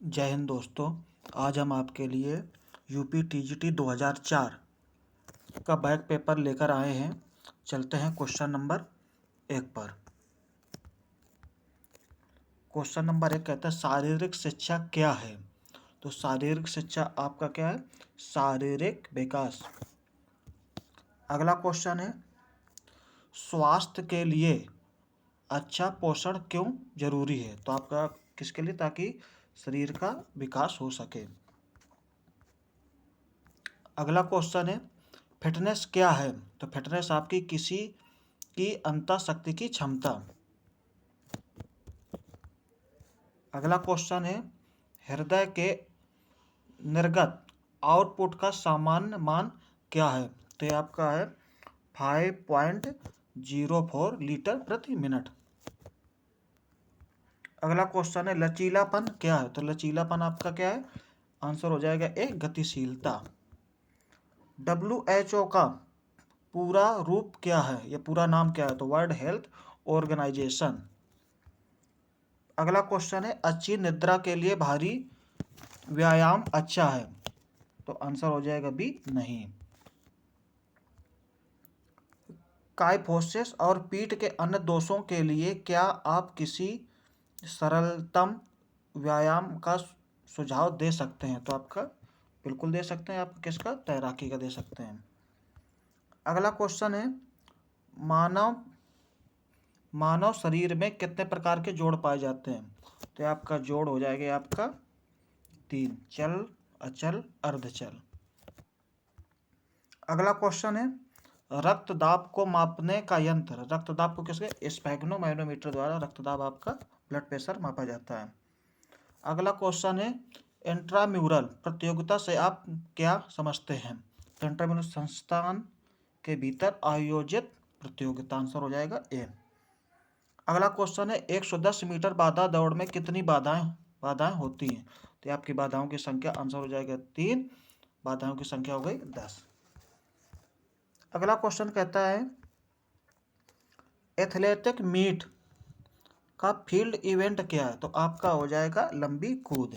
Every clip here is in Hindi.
जय हिंद दोस्तों। आज हम आपके लिए यूपी टीजीटी 2004 का बैक पेपर लेकर आए हैं। चलते हैं क्वेश्चन नंबर 1 पर। क्वेश्चन नंबर 1 कहता है शारीरिक शिक्षा क्या है। तो शारीरिक शिक्षा आपका क्या है? शारीरिक विकास। अगला क्वेश्चन है स्वास्थ्य के लिए अच्छा पोषण क्यों जरूरी है। तो आपका किसके लिए? ताकि शरीर का विकास हो सके। अगला क्वेश्चन है फिटनेस क्या है। तो फिटनेस आपकी किसी की अंतःशक्ति की क्षमता। अगला क्वेश्चन है हृदय के निर्गत आउटपुट का सामान्य मान क्या है। तो ये आपका है 5.04 लीटर प्रति मिनट। अगला क्वेश्चन है लचीलापन क्या है। तो लचीलापन आपका क्या है? आंसर हो जाएगा एक गतिशीलता। WHO का पूरा रूप क्या है? ये पूरा नाम क्या है? तो वर्ल्ड हेल्थ ऑर्गेनाइजेशन। अगला क्वेश्चन है अच्छी निद्रा के लिए भारी व्यायाम अच्छा है। तो आंसर हो जाएगा बी नहीं। काइफोसिस और पीठ के अन्य दोषों के लिए क्या आप किसी सरलतम व्यायाम का सुझाव दे सकते हैं। तो आपका बिल्कुल दे सकते हैं। आप किसका? तैराकी का दे सकते हैं। अगला क्वेश्चन है मानव शरीर में कितने प्रकार के जोड़ पाए जाते हैं। तो आपका जोड़ हो जाएगा आपका 3, चल अचल अर्धचल। अगला क्वेश्चन है रक्तदाब को मापने का यंत्र। रक्तदाब को किसके? स्फेग्नोमैनोमीटर द्वारा रक्तदाब आपका ब्लड प्रेशर मापा जाता है। अगला क्वेश्चन है इंट्राम्यूरल प्रतियोगिता से आप क्या समझते हैं। तो इंट्राम्यूरल संस्थान के भीतर आयोजित प्रतियोगिता। आंसर हो जाएगा ए। अगला क्वेश्चन है 110 मीटर बाधा दौड़ में कितनी बाधाएं होती हैं। तो आपकी बाधाओं की संख्या। आंसर हो जाएगा 3। बाधाओं की संख्या हो गई 10। अगला क्वेश्चन कहता है एथलेटिक मीट का फील्ड इवेंट क्या है। तो आपका हो जाएगा लंबी कूद।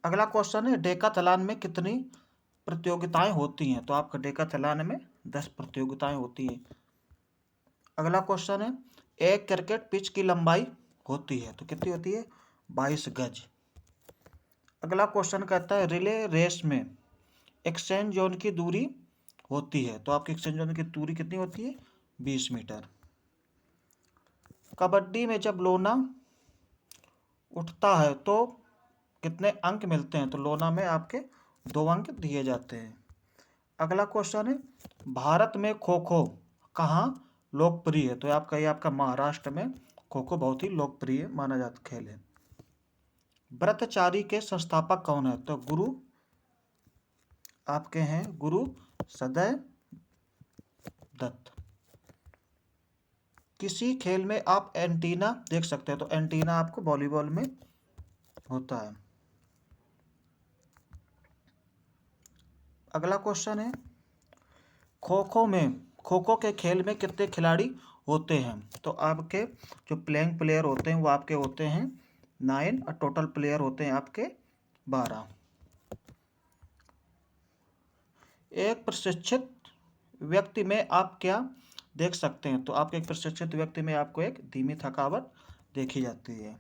अगला क्वेश्चन है डेकाथलॉन में कितनी प्रतियोगिताएं होती हैं। तो आपका डेकाथलॉन में 10 प्रतियोगिताएं होती हैं। अगला क्वेश्चन है एक क्रिकेट पिच की लंबाई होती है। तो कितनी होती है? 22 गज। अगला क्वेश्चन कहता है रिले रेस में एक्सचेंज जोन की दूरी होती है। तो आपकी एक्सचेंज जोन की दूरी कितनी होती है? 20 मीटर। कबड्डी में जब लोना उठता है तो कितने अंक मिलते हैं। तो लोना में आपके 2 अंक दिए जाते हैं। अगला क्वेश्चन है भारत में खो खो कहाँ लोकप्रिय है। तो ये आपका महाराष्ट्र में खो खो बहुत ही लोकप्रिय माना जाता खेल है। ब्रतचारी के संस्थापक कौन है। तो गुरु आपके हैं गुरु सदैव दत्त। किसी खेल में आप एंटीना देख सकते हैं। तो एंटीना आपको वॉलीबॉल में होता है। अगला क्वेश्चन है खो खो के खेल में कितने खिलाड़ी होते हैं। तो आपके जो प्लेइंग प्लेयर होते हैं वो आपके होते हैं 9 और टोटल प्लेयर होते हैं आपके 12। एक प्रशिक्षित व्यक्ति में आप क्या देख सकते हैं। तो आपके एक प्रशिक्षित व्यक्ति में आपको एक धीमी थकावट देखी जाती है।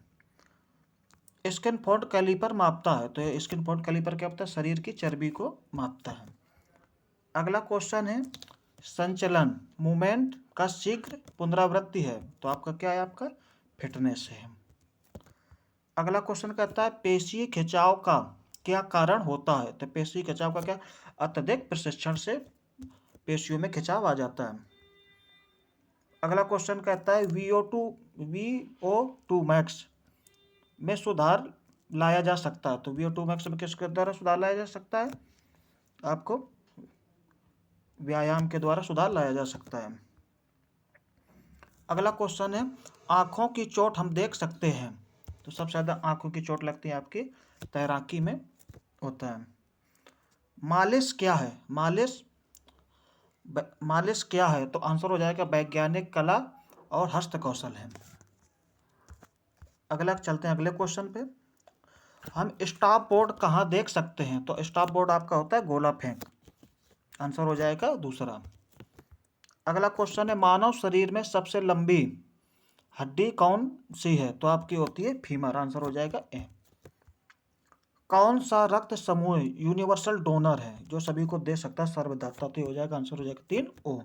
स्किन फोल्ड कैलिपर मापता है। तो स्किन फोल्ड कैलिपर क्या होता है? शरीर की चर्बी को मापता है। अगला क्वेश्चन है संचलन मूवमेंट का शीघ्र पुनरावृत्ति है। तो आपका क्या है? आपका फिटनेस है। अगला क्वेश्चन कहता है पेशी खिंचाव का क्या कारण होता है। तो पेशी खिंचाव का क्या? अत्यधिक प्रशिक्षण से पेशियों में खिंचाव आ जाता है। अगला क्वेश्चन कहता है VO2 मैक्स में सुधार लाया जा सकता है। तो VO2 मैक्स में किसके द्वारा सुधार लाया जा सकता है? आपको व्यायाम के द्वारा सुधार लाया जा सकता है। अगला क्वेश्चन है आंखों की चोट हम देख सकते हैं। तो सबसे ज़्यादा आंखों की चोट लगती है आपकी तैराकी में होता है। मालिश क्या है? मालिश क्या है? तो आंसर हो जाएगा वैज्ञानिक कला और हस्त कौशल है। अगला चलते हैं अगले क्वेश्चन पे। हम स्टॉप बोर्ड कहाँ देख सकते हैं? तो स्टॉप बोर्ड आपका होता है गोला फेंक। आंसर हो जाएगा दूसरा। अगला क्वेश्चन है, मानव शरीर में सबसे लंबी हड्डी कौन सी है? तो आपकी होती है फीमर। आंसर हो जाएगा ए। कौन सा रक्त समूह यूनिवर्सल डोनर है जो सभी को दे सकता है, सर्वदाता? तो हो जाएगा आंसर हो जाएगा 3 ओ।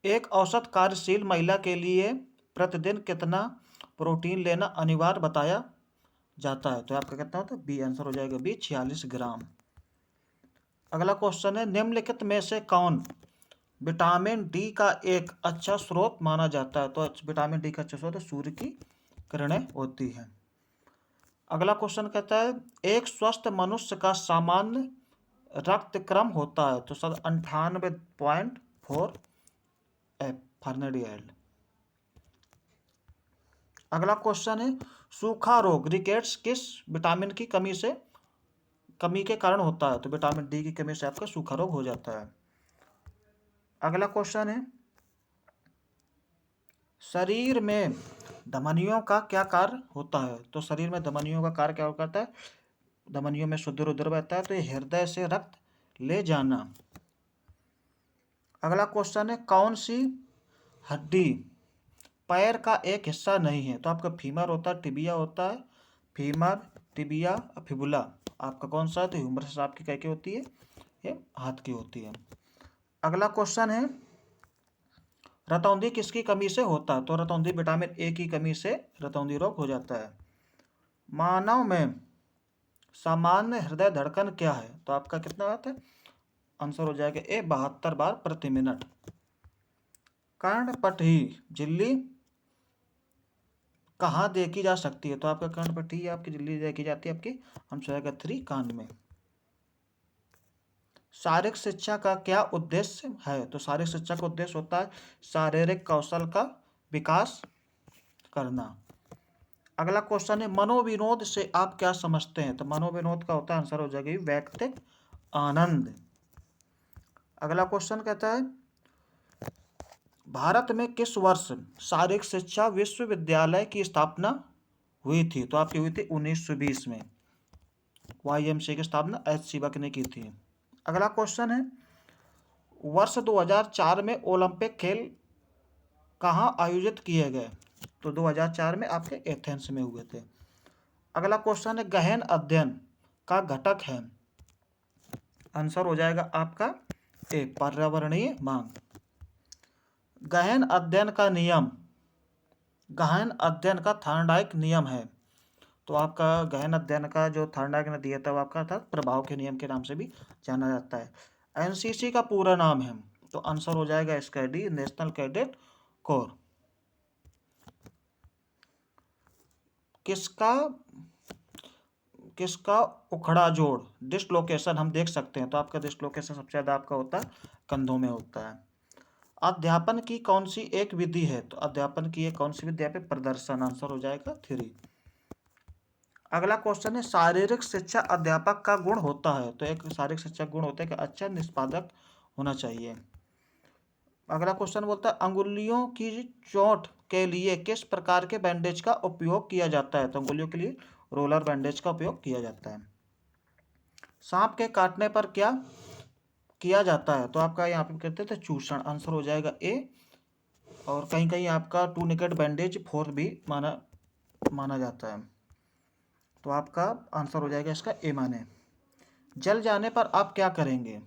एक औसत कार्यशील महिला के लिए प्रतिदिन कितना प्रोटीन लेना अनिवार्य बताया जाता है? तो आपका कितना होता है? बी। आंसर हो जाएगा बी, 46 ग्राम। अगला क्वेश्चन है, निम्नलिखित में से कौन विटामिन डी का एक अच्छा स्रोत माना जाता है? तो विटामिन डी का अच्छा स्रोत सूर्य की किरणें होती हैं। अगला क्वेश्चन कहता है, एक स्वस्थ मनुष्य का सामान्य रक्त क्रम होता है? तो सर 98.4 फर्नेडियल। अगला क्वेश्चन है, सूखा रोग रिकेट्स किस विटामिन की कमी के कारण होता है? तो विटामिन डी की कमी से आपका सूखा रोग हो जाता है। अगला क्वेश्चन है, शरीर में धमनियों का क्या कार्य होता है? तो शरीर में धमनियों का कार्य क्या करता है? धमनियों में शुद्ध रुधिर बहता है, तो ये हृदय से रक्त ले जाना। अगला क्वेश्चन है, कौन सी हड्डी पैर का एक हिस्सा नहीं है? तो आपका फीमर होता है, टिबिया होता है। फीमर, टिबिया, फिबुला आपका कौन सा है? तो ह्यूमरस आपकी क्या होती है? ये हाथ की होती है। अगला क्वेश्चन है, रतौंधी किसकी कमी से होता है? तो रतौंधी विटामिन ए की कमी से रतौंधी रोग हो जाता है। मानव में सामान्य हृदय धड़कन क्या है? तो आपका कितना आता है? आंसर हो जाएगा ए, 72 बार प्रति मिनट। कर्णपटही झिल्ली कहाँ देखी जा सकती है? तो आपका कर्णपटही आपकी झिल्ली देखी जाती है आपकी आंसर आएगा 3 कान में। शारीरिक शिक्षा का क्या उद्देश्य है? तो शारीरिक शिक्षा का उद्देश्य होता है शारीरिक कौशल का विकास करना। अगला क्वेश्चन है, मनोविनोद से आप क्या समझते हैं? तो मनोविनोद का होता है आंसर हो जाएगा वैयक्तिक आनंद। अगला क्वेश्चन कहता है, भारत में किस वर्ष शारीरिक शिक्षा विश्वविद्यालय की स्थापना हुई थी? तो आपकी हुई थी 1920 में। YMCA की स्थापना एच सीवक ने की थी। अगला क्वेश्चन है, वर्ष 2004 में ओलंपिक खेल कहाँ आयोजित किए गए? तो 2004 में आपके एथेंस में हुए थे। अगला क्वेश्चन है, गहन अध्ययन का घटक है? आंसर हो जाएगा आपका ए, पर्यावरणीय मांग। गहन अध्ययन का थॉर्नडाइक नियम है? तो आपका गहन अध्ययन का जो थॉर्नडाइक ने दिया था वो आपका था प्रभाव के नियम के नाम से भी जाना जाता है। एनसीसी का पूरा नाम है? तो आंसर हो जाएगा इसका डी, नेशनल कैडेट कोर। किसका उखड़ा जोड़ डिसलोकेशन हम देख सकते हैं? तो आपका डिसलोकेशन सबसे ज़्यादा आपका होता है कंधों में होता है। अध्यापन की कौन सी एक विधि है? तो अध्यापन की एक कौन सी विधि है? प्रदर्शन। आंसर हो जाएगा 3। अगला क्वेश्चन है, शारीरिक शिक्षा अध्यापक का गुण होता है? तो एक शारीरिक शिक्षा गुण होता है कि अच्छा निष्पादक होना चाहिए। अगला क्वेश्चन बोलता है, अंगुलियों की चोट के लिए किस प्रकार के बैंडेज का उपयोग किया जाता है? तो अंगुलियों के लिए रोलर बैंडेज का उपयोग किया जाता है। सांप के काटने पर क्या किया जाता है? तो आपका यहाँ पे कहते थे चूषण। आंसर हो जाएगा ए। और कहीं कहीं आपका टूनिकेट बैंडेज 4 भी माना जाता है। तो आपका आंसर हो जाएगा इसका ए माने। जल जाने पर आप क्या करेंगे?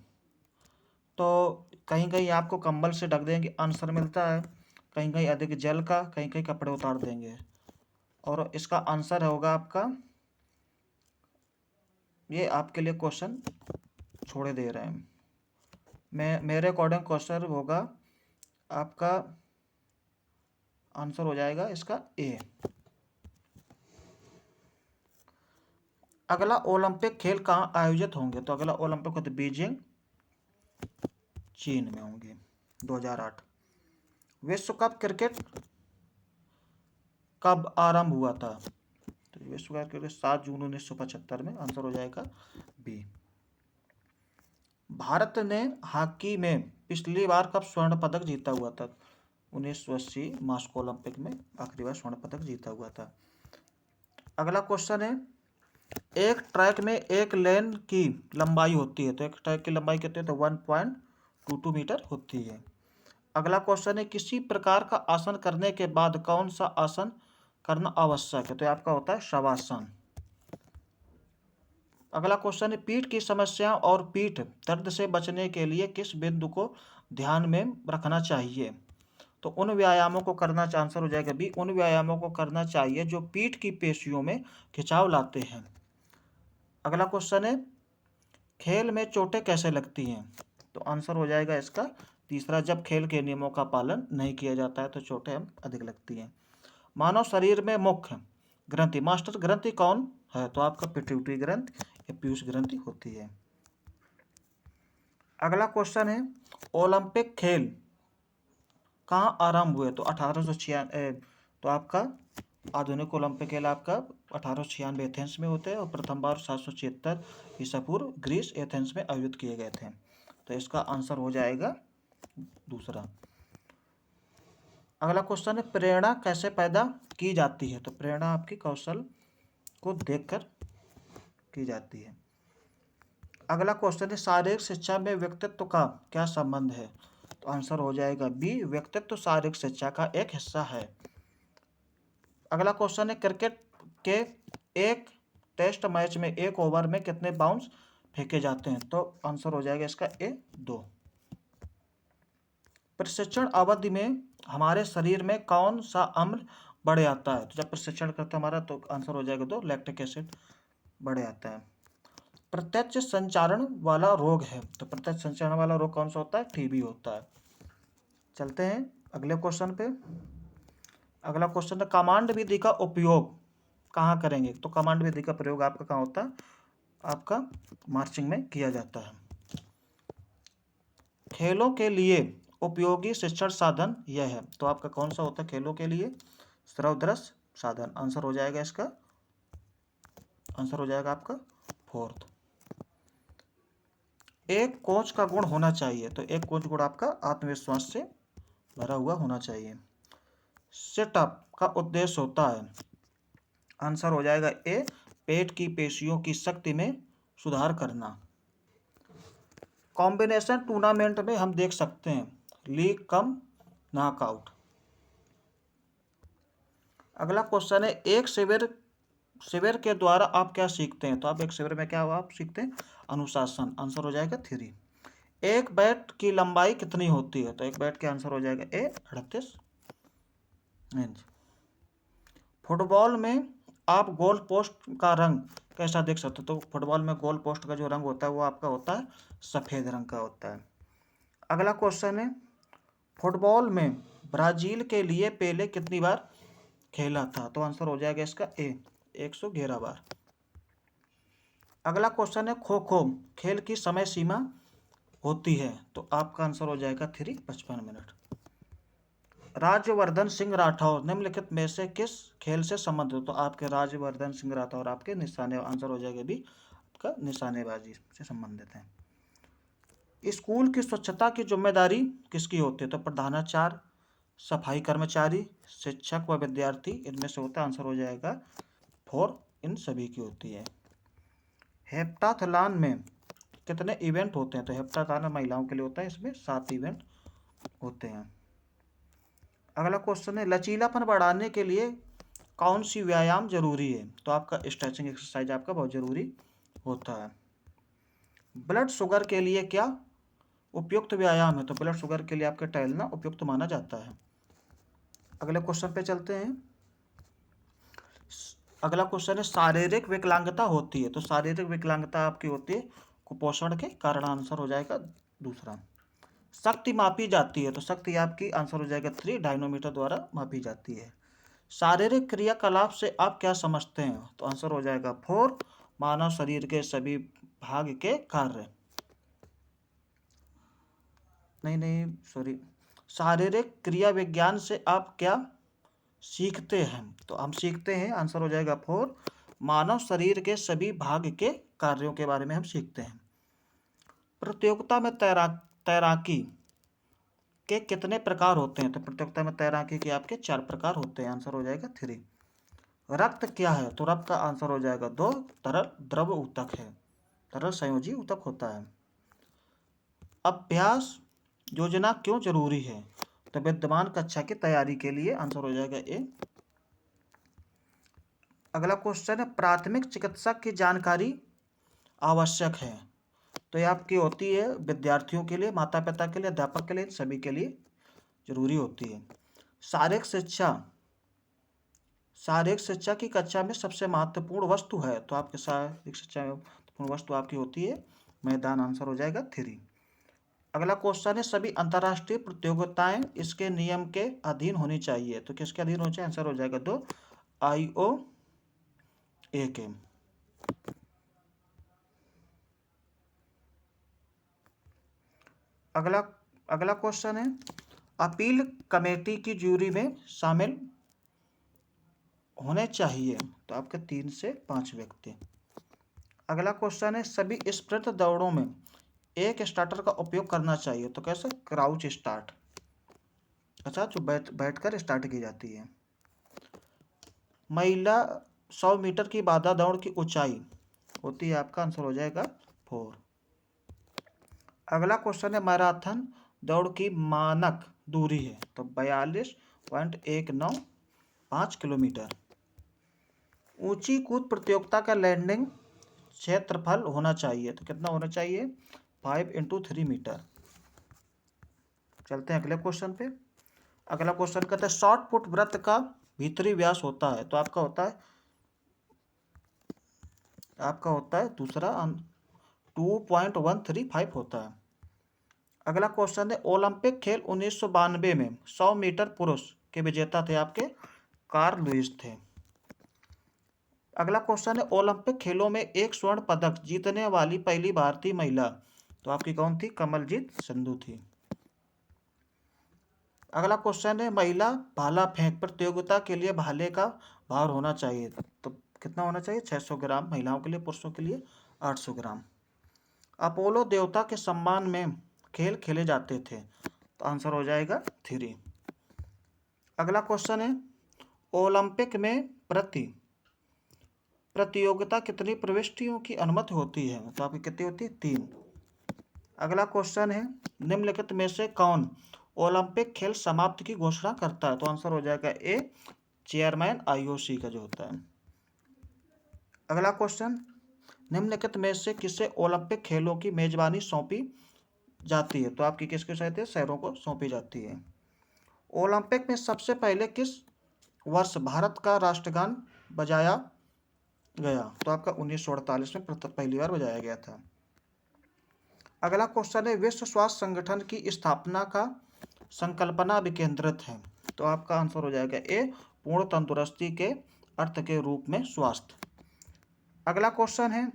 तो कहीं कहीं आपको कंबल से ढक देंगे, आंसर मिलता है। कहीं कहीं अधिक जल का, कहीं कहीं कपड़े उतार देंगे। और इसका आंसर होगा आपका, ये आपके लिए क्वेश्चन छोड़े दे रहे हैं। मेरे अकॉर्डिंग क्वेश्चन होगा आपका आंसर हो जाएगा इसका ए। अगला ओलंपिक खेल कहाँ आयोजित होंगे? तो अगला ओलंपिक होते बीजिंग चीन में होंगे 2008। विश्व कप क्रिकेट कब आरंभ हुआ था? तो विश्व कप क्रिकेट 7 जून 1975 में। आंसर हो जाएगा बी। भारत ने हॉकी में पिछली बार कब स्वर्ण पदक जीता हुआ था? 1980 मास्को ओलंपिक में आखिरी बार स्वर्ण पदक जीता हुआ था। अगला क्वेश्चन है, एक ट्रैक में एक लेन की लंबाई होती है, तो एक ट्रैक की लंबाई कितनी है, तो 1.22 मीटर होती है। अगला क्वेश्चन है, किसी प्रकार का आसन करने के बाद कौन सा आसन करना आवश्यक है, तो आपका होता है शवासन। अगला क्वेश्चन है, पीठ की समस्या और पीठ दर्द से बचने के लिए किस बिंदु को ध्यान में रखना चाहिए, तो उन व्यायामों को करना, आंसर हो जाएगा बी, उन व्यायामों को करना चाहिए जो पीठ की पेशियों में खिंचाव लाते हैं। अगला क्वेश्चन है, खेल में चोटें कैसे लगती हैं, तो आंसर हो जाएगा इसका तीसरा, जब खेल के नियमों का पालन नहीं किया जाता है तो चोटें हम अधिक लगती हैं। मानव शरीर में मुख्य ग्रंथि, मास्टर ग्रंथि कौन है, तो आपका पिट्यूटरी ग्रंथि या पीयूष ग्रंथि होती है। अगला क्वेश्चन है, ओलंपिक खेल कहाँ आरंभ हुए, तो 1896, तो आपका आधुनिक ओलंपिक खेल आपका 1896 एथेंस में होते हैं और प्रथम बार 776 ईसा पूर्व ग्रीस एथेंस में आयोजित किए गए थे, तो इसका आंसर हो जाएगा दूसरा। अगला क्वेश्चन है, प्रेरणा कैसे पैदा की जाती है, तो प्रेरणा आपकी कौशल को देखकर की जाती है। अगला क्वेश्चन है, शारीरिक शिक्षा में व्यक्तित्व का क्या संबंध है, तो आंसर हो जाएगा बी, व्यक्तित्व शारीरिक शिक्षा का एक हिस्सा है। अगला क्वेश्चन है, क्रिकेट के एक टेस्ट मैच में एक ओवर में कितने बाउंस फेंके जाते हैं, तो आंसर हो जाएगा इसका ए, 2। प्रशिक्षण अवधि में हमारे शरीर में कौन सा अम्ल बढ़ जाता है, तो जब प्रशिक्षण करते हैं हमारा, तो आंसर हो जाएगा 2, लैक्टिक एसिड बढ़ जाता है। प्रत्यक्ष संचारण वाला रोग है, तो प्रत्यक्ष संचारण वाला रोग कौन सा होता है, टीबी होता है। चलते हैं अगले क्वेश्चन पे। अगला क्वेश्चन है, कमांड विधि का उपयोग कहाँ करेंगे, तो कमांड विधि का प्रयोग आपका कहाँ होता है, आपका मार्चिंग में किया जाता है। खेलों के लिए उपयोगी शिक्षण साधन यह है, तो आपका कौन सा होता है खेलों के लिए, श्रवदृश्य साधन, आंसर हो जाएगा इसका, आंसर हो जाएगा आपका 4th। एक कोच का गुण होना चाहिए, तो एक कोच गुण आपका आत्मविश्वास से भरा हुआ होना चाहिए। सेटअप का उद्देश्य होता है, आंसर हो जाएगा ए, पेट की पेशियों की शक्ति में सुधार करना। कॉम्बिनेशन टूर्नामेंट में हम देख सकते हैं लीग कम नॉकआउट। अगला क्वेश्चन है, एक शिविर के द्वारा आप क्या सीखते हैं, तो आप एक शिविर में क्या आप सीखते हैं, अनुशासन, आंसर हो जाएगा 3। एक बैट की लंबाई कितनी होती है, तो एक बैट के आंसर हो जाएगा ए, 38 इंच। फुटबॉल में आप गोल पोस्ट का रंग कैसा देख सकते हो, तो फुटबॉल में गोल पोस्ट का जो रंग होता है वो आपका होता है सफ़ेद रंग का होता है। अगला क्वेश्चन है, फुटबॉल में ब्राजील के लिए पेले कितनी बार खेला था, तो आंसर हो जाएगा इसका ए, 111 बार। अगला क्वेश्चन है, खो खो खेल की समय सीमा होती है, तो आपका आंसर हो जाएगा 3, 55 मिनट। राज्यवर्धन सिंह राठौर निम्नलिखित में से किस खेल से संबंधित, तो आपके राज्यवर्धन सिंह राठौर आपके निशाने, आंसर हो जाएगा भी आपका निशानेबाजी से संबंधित है। स्कूल की स्वच्छता की जिम्मेदारी किसकी होती है, तो प्रधानाचार्य, सफाई कर्मचारी, शिक्षक व विद्यार्थी, इनमें से होता है, आंसर हो जाएगा 4, इन सभी की होती है। हेप्टाथलॉन में कितने इवेंट होते हैं, तो हेप्टाथलॉन महिलाओं के लिए होता है, इसमें 7 इवेंट होते हैं। अगला क्वेश्चन है, लचीलापन बढ़ाने के लिए कौन सी व्यायाम जरूरी है, तो आपका स्ट्रेचिंग एक्सरसाइज आपका बहुत जरूरी होता है। ब्लड शुगर के लिए क्या उपयुक्त व्यायाम है, तो ब्लड शुगर के लिए आपका टहलना उपयुक्त माना जाता है। अगले क्वेश्चन पे चलते हैं। अगला क्वेश्चन है, शारीरिक विकलांगता होती है, तो शारीरिक विकलांगता आपकी होती है कुपोषण के कारण, आंसर हो जाएगा दूसरा। शक्ति मापी जाती है, तो शक्ति आपकी आंसर हो जाएगा 3, डायनोमीटर द्वारा मापी जाती है। शारीरिक क्रियाकलाप से आप क्या समझते हैं, तो आंसर हो जाएगा 4, मानव शरीर के सभी भाग के कार्य, नहीं सॉरी, शारीरिक क्रिया विज्ञान से आप क्या सीखते हैं, तो हम सीखते हैं, आंसर हो जाएगा 4, मानव शरीर के सभी भाग के कार्यों के बारे में हम सीखते हैं। प्रतियोगिता में तैराकी के कितने प्रकार होते हैं, तो प्रतियोगिता में तैराकी के आपके 4 प्रकार होते हैं, आंसर हो जाएगा 3। रक्त क्या है? तो रक्त का आंसर हो जाएगा 2, तरल द्रव ऊतक है, तरल संयोजी ऊतक होता है। अभ्यास योजना क्यों जरूरी है? तो विद्यमान कक्षा की तैयारी के लिए, आंसर हो जाएगा ए। अगला क्वेश्चन है, प्राथमिक चिकित्सक की जानकारी आवश्यक है। तो ये आपकी होती है विद्यार्थियों के लिए, माता पिता के लिए, अध्यापक के लिए, सभी के लिए जरूरी होती है। शारीरिक शिक्षा की कक्षा में सबसे महत्वपूर्ण वस्तु है। तो आपके शारीरिक शिक्षा में महत्वपूर्ण वस्तु आपकी होती है मैदान, आंसर हो जाएगा 3। अगला क्वेश्चन है, सभी अंतर्राष्ट्रीय प्रतियोगिताएं इसके नियम के अधीन होनी चाहिए। तो किसके अधीन होनी चाहिए? आंसर हो जाएगा 2, IOA के। अगला क्वेश्चन है, अपील कमेटी की जूरी में शामिल होने चाहिए। तो आपके 3 से 5 व्यक्ति। अगला क्वेश्चन है, सभी स्प्रिंट दौड़ों में एक स्टार्टर का उपयोग करना चाहिए। तो कैसे? क्राउच स्टार्ट, अच्छा, जो बैठकर स्टार्ट की जाती है। महिला 100 मीटर की बाधा दौड़ की ऊंचाई होती है, आपका आंसर हो जाएगा 4। अगला क्वेश्चन है, मैराथन दौड़ की मानक दूरी है। तो 42.195 किलोमीटर। ऊंची कूद प्रतियोगिता का लैंडिंग क्षेत्रफल होना चाहिए। तो कितना होना चाहिए? 5 × 3 मीटर। चलते हैं अगले क्वेश्चन पे। अगला क्वेश्चन कहता है, शॉर्ट पुट वृत्त का भीतरी व्यास होता है। तो आपका होता है दूसरा 2.135 होता है। अगला क्वेश्चन है, ओलंपिक खेल 1992 में 100 मीटर पुरुष के विजेता थे आपके कार्ल लुईस थे। अगला क्वेश्चन है, ओलंपिक खेलों में एक स्वर्ण पदक जीतने वाली पहली भारतीय महिला। तो आपकी कौन थी? कमलजीत संधू थी। अगला क्वेश्चन है, महिला भाला फेंक प्रतियोगिता के लिए भाले का भार होना चाहिए। तो कितना होना चाहिए? 600 ग्राम महिलाओं के लिए, पुरुषों के लिए 800 ग्राम। अपोलो देवता के सम्मान में खेल खेले जाते थे। तो आंसर हो जाएगा 3। अगला क्वेश्चन है, ओलंपिक में प्रतियोगिता कितनी प्रविष्टियों की अनुमति होती है? तो आपकी कितनी होती है? 3। अगला क्वेश्चन है, निम्नलिखित में से कौन ओलंपिक खेल समाप्ति की घोषणा करता है? तो आंसर हो जाएगा ए, चेयरमैन IOC का जो होता है। अगला क्वेश्चन, निम्नलिखित में से किसे ओलंपिक खेलों की मेजबानी सौंपी जाती है? तो आपकी किसके साथ है? शहरों को सौंपी जाती है। ओलंपिक में सबसे पहले किस वर्ष भारत का राष्ट्रगान बजाया गया? तो आपका 1948 में पहली बार बजाया गया था। अगला क्वेश्चन है, विश्व स्वास्थ्य संगठन की स्थापना का संकल्पना विकेंद्रित है। तो आपका आंसर हो जाएगा ए, पूर्ण तंदुरुस्ती के अर्थ के रूप में स्वास्थ्य। अगला क्वेश्चन है,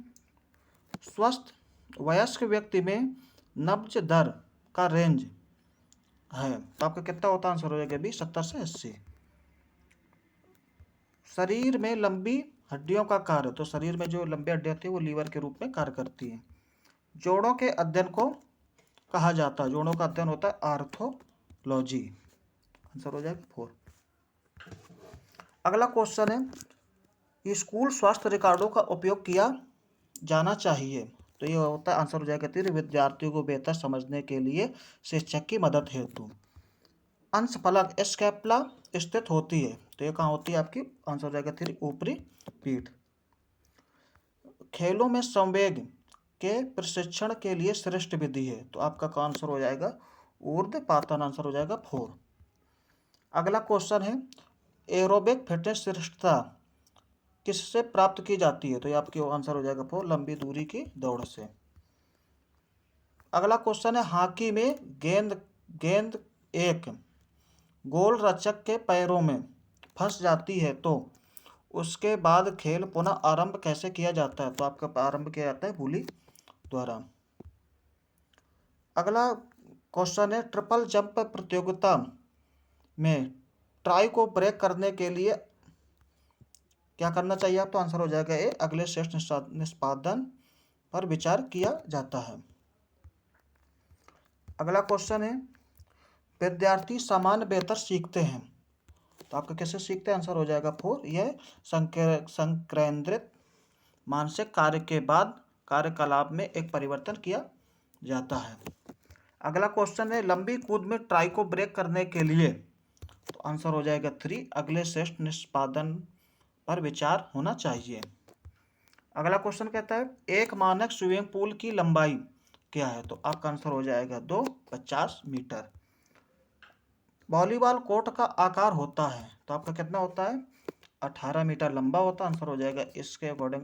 स्वस्थ वयस्क व्यक्ति में नब्ज दर का रेंज है। तो आपका कितना होता है? आंसर हो जाएगा बी, 70 से 80। शरीर में लंबी हड्डियों का कार्य। तो शरीर में जो लंबी हड्डियां होती है वो लीवर के रूप में कार्य करती है। जोड़ों के अध्ययन को कहा जाता है। जोड़ों का अध्ययन होता है आर्थोलॉजी, आंसर हो जाएगा 4। अगला क्वेश्चन है, स्कूल स्वास्थ्य रिकॉर्डों का उपयोग किया जाना चाहिए। तो ये होता है, आंसर हो जाएगा 3, विद्यार्थियों को बेहतर समझने के लिए शिक्षक की मदद हेतु। अंशफलक स्कैपुला स्थित होती है। तो ये कहाँ होती है आपकी? आंसर हो जाएगा 3, ऊपरी पीठ। खेलों में संवेग के प्रशिक्षण के लिए श्रेष्ठ विधि है। तो आपका आंसर हो जाएगा ऊर्ध्वपातन, आंसर हो जाएगा 4। अगला क्वेश्चन है, एरोबिक फिटनेस श्रेष्ठता किससे प्राप्त की जाती है? तो ये आपकी आंसर हो जाएगा 4, लंबी दूरी की दौड़ से। अगला क्वेश्चन है, हॉकी में गेंद एक गोल रक्षक के पैरों में फंस जाती है तो उसके बाद खेल पुनः आरंभ कैसे किया जाता है? तो आपका आरंभ किया जाता है भूली द्वारा। अगला क्वेश्चन है, ट्रिपल जंप प्रतियोगिता में ट्राई को ब्रेक करने के लिए क्या करना चाहिए? आप तो आंसर हो जाएगा ए, अगले श्रेष्ठ निष्पादन पर विचार किया जाता है। अगला क्वेश्चन है, विद्यार्थी सामान्य बेहतर सीखते हैं तो आपका कैसे सीखते हैं, आंसर हो जाएगा 4। यह संकेंद्रित मानसिक कार्य के बाद कार्यकलाप में एक परिवर्तन किया जाता है। अगला क्वेश्चन है, लंबी कूद में ट्राई को ब्रेक करने के लिए, तो आंसर हो जाएगा 3, अगले श्रेष्ठ निष्पादन पर विचार होना चाहिए। अगला क्वेश्चन कहता है, एक मानक स्विमिंग पूल की लंबाई क्या है, तो आपका आंसर हो जाएगा 2, 50 मीटर। वॉलीबॉल कोर्ट का आकार होता है, तो आपका कितना होता है, 18 मीटर लंबा होता है। आंसर हो जाएगा इसके अकॉर्डिंग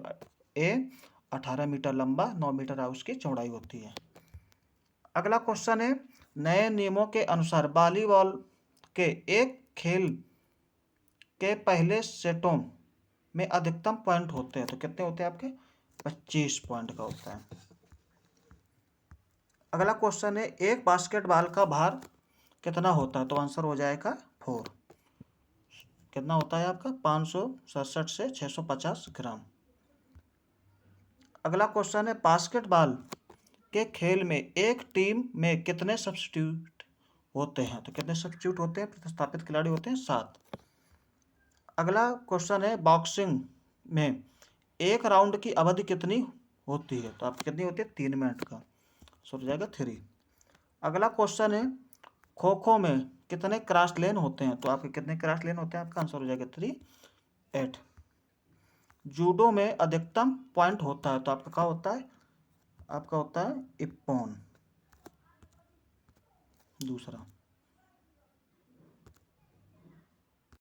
ए 18 मीटर लंबा, 9 मीटर उसकी चौड़ाई होती है। अगला क्वेश्चन है, नए नियमों के अनुसार वॉलीबॉल के एक खेल के पहले सेटों में अधिकतम पॉइंट होते हैं, तो कितने होते हैं आपके, 25 पॉइंट का होता है। अगला क्वेश्चन है, एक बास्केटबॉल का भार कितना होता है, तो आंसर हो जाएगा 4। कितना होता है आपका, 567 से 650 ग्राम। अगला क्वेश्चन है, बास्केटबॉल के खेल में एक टीम में कितने सब्स्टिट्यूट होते हैं, तो कितने सब्स्टिट्यूट होते हैं, प्रतिस्थापित खिलाड़ी होते हैं, 7। अगला क्वेश्चन है, बॉक्सिंग में एक राउंड की अवधि कितनी होती है, तो आपकी कितनी होती है, 3 मिनट का, सो हो जाएगा 3। अगला क्वेश्चन है, खो खो में कितने क्रॉस लेन होते हैं, तो आपके कितने क्रॉस लेन होते हैं, आपका आंसर हो जाएगा 3, 8। जूडो में अधिकतम पॉइंट होता है, तो आपका क्या होता है, आपका होता है इप्पॉन, दूसरा।